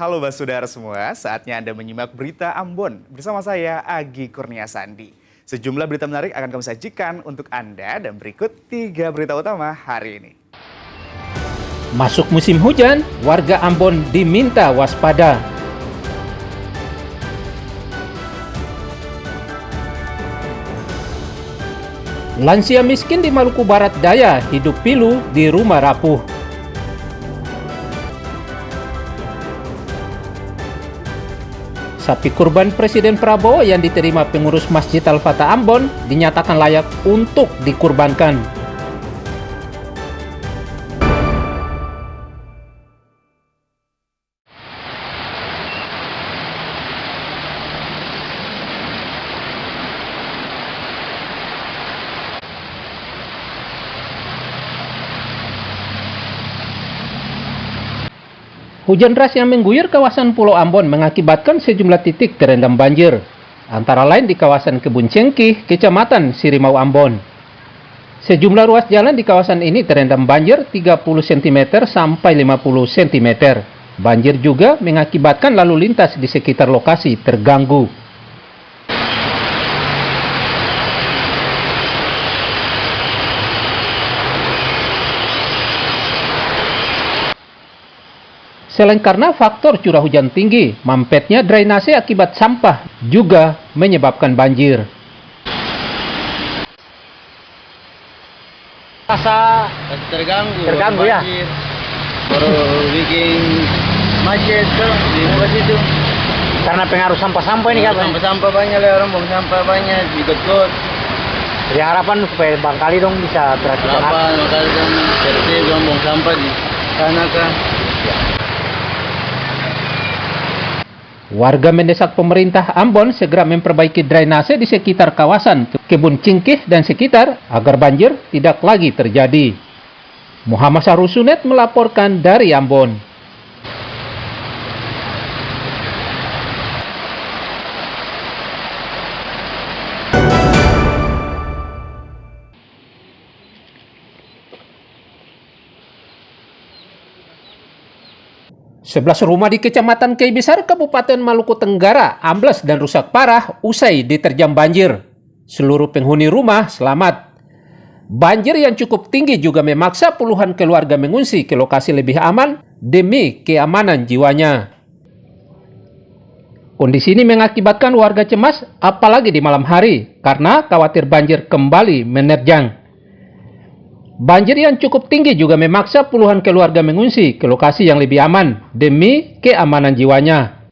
Halo Basudara semua, saatnya Anda menyimak berita Ambon bersama saya Agi Kurnia Sandi. Sejumlah berita menarik akan kami sajikan untuk Anda dan berikut 3 berita utama hari ini. Masuk musim hujan, warga Ambon diminta waspada. Lansia miskin di Maluku Barat Daya hidup pilu di rumah rapuh. Sapi kurban Presiden Prabowo yang diterima pengurus Masjid Al-Fatah Ambon dinyatakan layak untuk dikurbankan. Hujan deras yang mengguyur kawasan Pulau Ambon mengakibatkan sejumlah titik terendam banjir, antara lain di kawasan Kebun Cengkih, Kecamatan Sirimau Ambon. Sejumlah ruas jalan di kawasan ini terendam banjir 30 cm sampai 50 cm. Banjir juga mengakibatkan lalu lintas di sekitar lokasi terganggu. Selain karena faktor curah hujan tinggi, mampetnya drainase akibat sampah juga menyebabkan banjir. Rasa terganggu ya? Baru bikin macet tuh di muka situ. Karena pengaruh sampah-sampah ini kan? Sampah-sampah banyak lah, orang buang sampah banyak, ikut-ikut. Jadi harapan supaya Bang Kali dong bisa perhatikan. Harapan, makanya kan tertib buang sampah di sana kan. Warga mendesak pemerintah Ambon segera memperbaiki drainase di sekitar kawasan Kebun Cengkih dan sekitar agar banjir tidak lagi terjadi. Muhammad Sarusunet melaporkan dari Ambon. Sebelas rumah di Kecamatan Kei Besar, Kabupaten Maluku Tenggara, ambles dan rusak parah usai diterjang banjir. Seluruh penghuni rumah selamat. Banjir yang cukup tinggi juga memaksa puluhan keluarga mengungsi ke lokasi lebih aman demi keamanan jiwanya. Kondisi ini mengakibatkan warga cemas apalagi di malam hari karena khawatir banjir kembali menerjang. Banjir yang cukup tinggi juga memaksa puluhan keluarga mengungsi ke lokasi yang lebih aman demi keamanan jiwanya.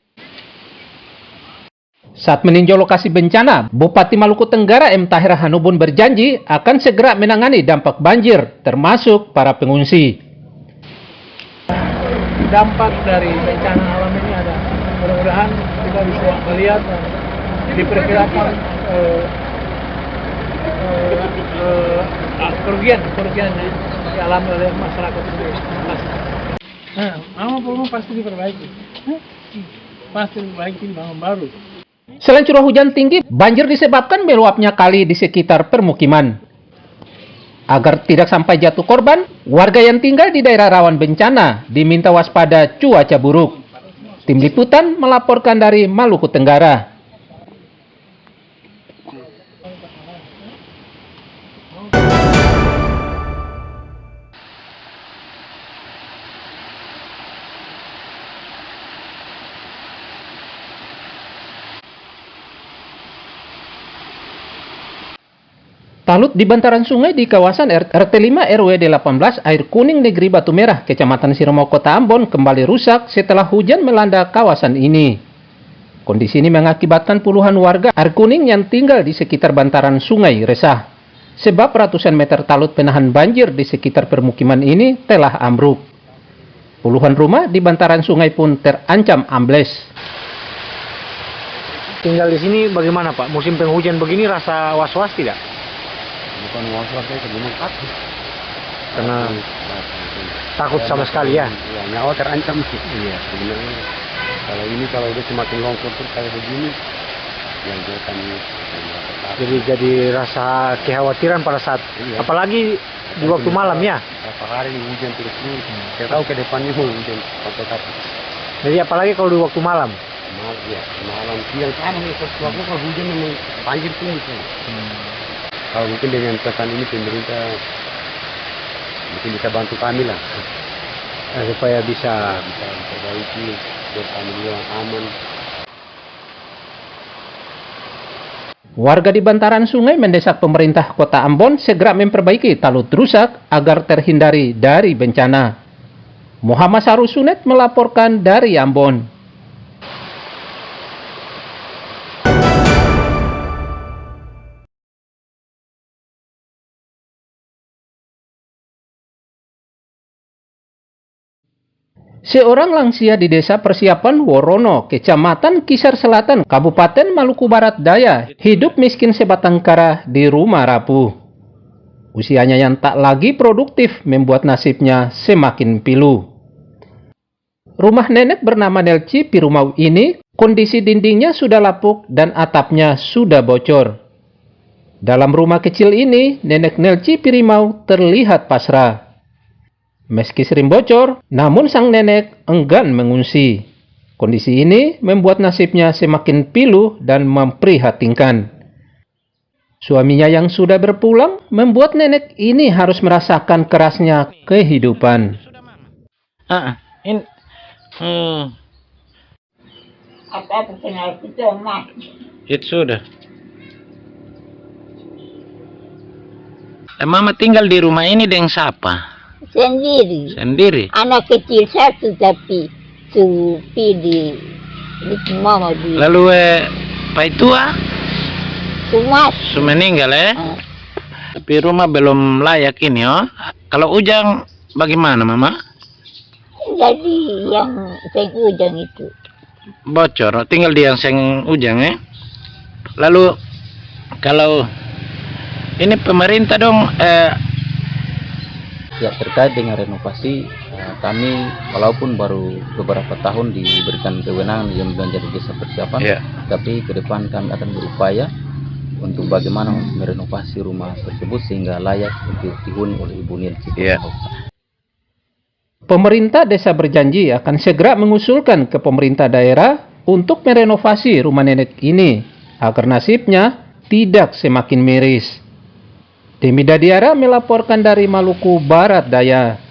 Saat meninjau lokasi bencana, Bupati Maluku Tenggara M. Tahir Hanubun berjanji akan segera menangani dampak banjir, termasuk para pengungsi. Dampak dari bencana alam ini ada. Mudah-mudahan kita bisa melihat diperkirakan kerugian yang dialami oleh masyarakat sendiri. Rumah pasti diperbaiki. Pasti diperbaiki bangun baru. Selain curah hujan tinggi, banjir disebabkan meluapnya kali di sekitar permukiman. Agar tidak sampai jatuh korban, warga yang tinggal di daerah rawan bencana diminta waspada cuaca buruk. Tim Liputan melaporkan dari Maluku Tenggara. Talut di bantaran sungai di kawasan RT 5 RW 18 Air Kuning Negeri Batu Merah, Kecamatan Sirimau, Kota Ambon kembali rusak setelah hujan melanda kawasan ini. Kondisi ini mengakibatkan puluhan warga Air Kuning yang tinggal di sekitar bantaran sungai resah. Sebab ratusan meter talut penahan banjir di sekitar permukiman ini telah ambruk. Puluhan rumah di bantaran sungai pun terancam ambles. Tinggal di sini bagaimana Pak? Musim penghujan begini rasa was-was tidak? Bukan was-was, sebelum takut. Karena takut sama sekali ya? Ya, nyawa terancam sih. Iya, sebenarnya. Kalau udah semakin longsor terus kayak begini, yang kami jadi rasa kekhawatiran pada saat, apalagi di waktu malam ya? Berapa hari hujan terus, saya tahu ke depannya hujan sampai kapan. Jadi apalagi kalau di waktu malam. Malam siang sama nih, kalau hujan memang banjir tinggi tuh. Kalau mungkin dengan pesan ini pemerintah mungkin bisa bantu kami lah. Supaya bisa Perbaiki biar kami juga aman. Warga di bantaran sungai mendesak pemerintah Kota Ambon segera memperbaiki talut rusak agar terhindari dari bencana. Muhammad Sarusunet melaporkan dari Ambon. Seorang lansia di Desa Persiapan Worono, Kecamatan Kisar Selatan, Kabupaten Maluku Barat Daya, hidup miskin sebatang kara di rumah rapuh. Usianya yang tak lagi produktif membuat nasibnya semakin pilu. Rumah nenek bernama Nelci Pirumau ini, kondisi dindingnya sudah lapuk dan atapnya sudah bocor. Dalam rumah kecil ini, nenek Nelci Pirimau terlihat pasrah. Meski sering bocor, namun sang nenek enggan mengungsi. Kondisi ini membuat nasibnya semakin pilu dan memprihatinkan. Suaminya yang sudah berpulang membuat nenek ini harus merasakan kerasnya kehidupan. Apa tinggal itu emak. Itu sudah. Mama tinggal di rumah ini dengan siapa? Sendiri. Sendiri. Anak kecil satu tapi supi di mama di. Lalu Pak tua Sumas. sudah meninggal Tapi rumah belum layak ini Kalau ujang bagaimana Mama? Jadi yang seng ujang itu. Bocor. Tinggal di yang seng ujang Lalu kalau ini pemerintah dong Ya, terkait dengan renovasi, kami walaupun baru beberapa tahun diberikan kewenangan yang menjadi desa persiapan, tapi ke depan kami akan berupaya untuk bagaimana merenovasi rumah tersebut sehingga layak untuk dihuni oleh Ibu Nelci. Pemerintah desa berjanji akan segera mengusulkan ke pemerintah daerah untuk merenovasi rumah nenek ini agar nasibnya tidak semakin miris. Demi Dadiara melaporkan dari Maluku Barat Daya.